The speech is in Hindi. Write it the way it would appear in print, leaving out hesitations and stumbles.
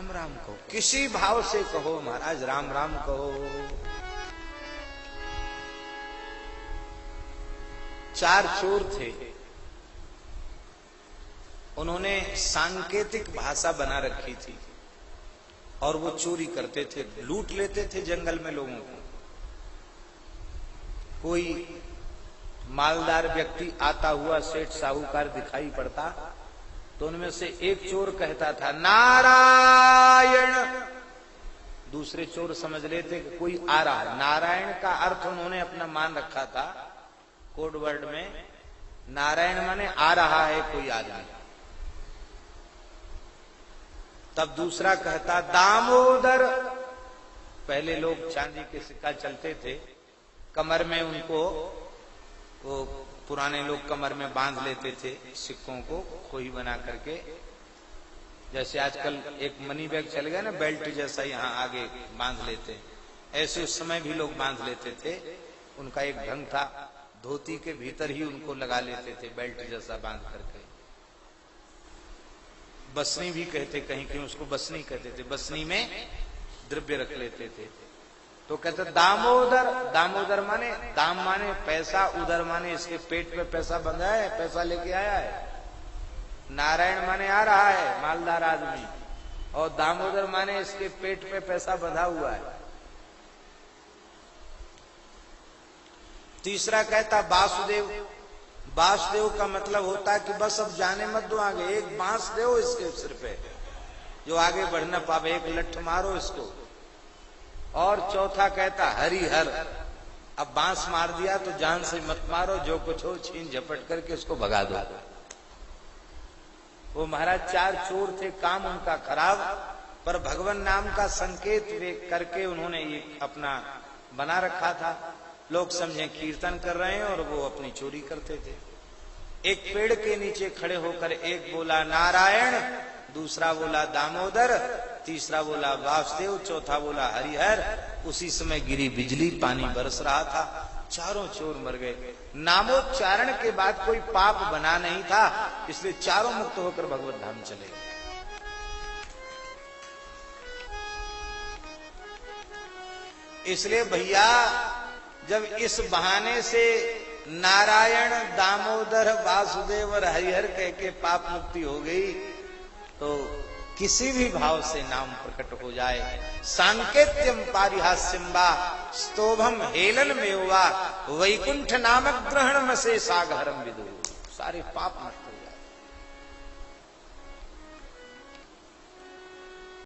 राम राम कहो, किसी भाव से कहो महाराज, राम राम कहो। 4 चोर थे, उन्होंने सांकेतिक भाषा बना रखी थी और वो चोरी करते थे, लूट लेते थे जंगल में लोगों को। कोई मालदार व्यक्ति आता हुआ सेठ साहूकार दिखाई पड़ता तो उनमें से एक चोर कहता था नारायण, दूसरे चोर समझ लेते कि कोई आ रहा है। नारायण का अर्थ उन्होंने अपना मान रखा था कोड वर्ड में, नारायण माने आ रहा है कोई आदमी। तब दूसरा कहता दामोदर। पहले लोग चांदी के सिक्का चलते थे, कमर में उनको वो पुराने लोग कमर में बांध लेते थे सिक्कों को खोई बना करके, जैसे आजकल एक मनी बैग चल गया ना बेल्ट जैसा, यहाँ आगे बांध लेते, ऐसे उस समय भी लोग बांध लेते थे। उनका एक ढंग था, धोती के भीतर ही उनको लगा लेते थे बेल्ट जैसा बांध करके। बसनी भी कहते, कहीं कहीं उसको बसनी कहते थे, बसनी में द्रव्य रख लेते थे। तो कहते दामोदर, दामोदर माने दाम माने पैसा, उदर माने इसके पेट पे पैसा बंधा है, पैसा लेके आया है। नारायण माने आ रहा है मालदार आदमी, और दामोदर माने इसके पेट पे पैसा बंधा हुआ है। तीसरा कहता वासुदेव। वासुदेव का मतलब होता है कि बस अब जाने मत दो आगे, एक बांस दो इसके सिर पे जो आगे बढ़ न पावे, एक लठ मारो इसको। और चौथा कहता हरिहर, अब बांस मार दिया तो जान से मत मारो, जो कुछ हो छीन झपट करके उसको भगा दो। वो महाराज 4 चोर थे, काम उनका खराब, पर भगवान नाम का संकेत करके उन्होंने ये अपना बना रखा था। लोग समझे कीर्तन कर रहे हैं और वो अपनी चोरी करते थे। एक पेड़ के नीचे खड़े होकर एक बोला नारायण, दूसरा बोला दामोदर, तीसरा बोला वासुदेव, चौथा बोला हरिहर। उसी समय गिरी बिजली, पानी बरस रहा था, चारों चोर मर गए। नामोच्चारण के बाद कोई पाप बना नहीं था, इसलिए चारों मुक्त होकर भगवत धाम चले। इसलिए भैया जब इस बहाने से नारायण, दामोदर, वासुदेव और हरिहर कह के पाप मुक्ति हो गई, तो किसी भी भाव से नाम प्रकट हो जाए। सांकेत्यम पारिहास्यम वा स्तोभम हेलन में हुआ वैकुंठ नामक ग्रहण में से सागहरम विदु, सारे पाप नष्ट।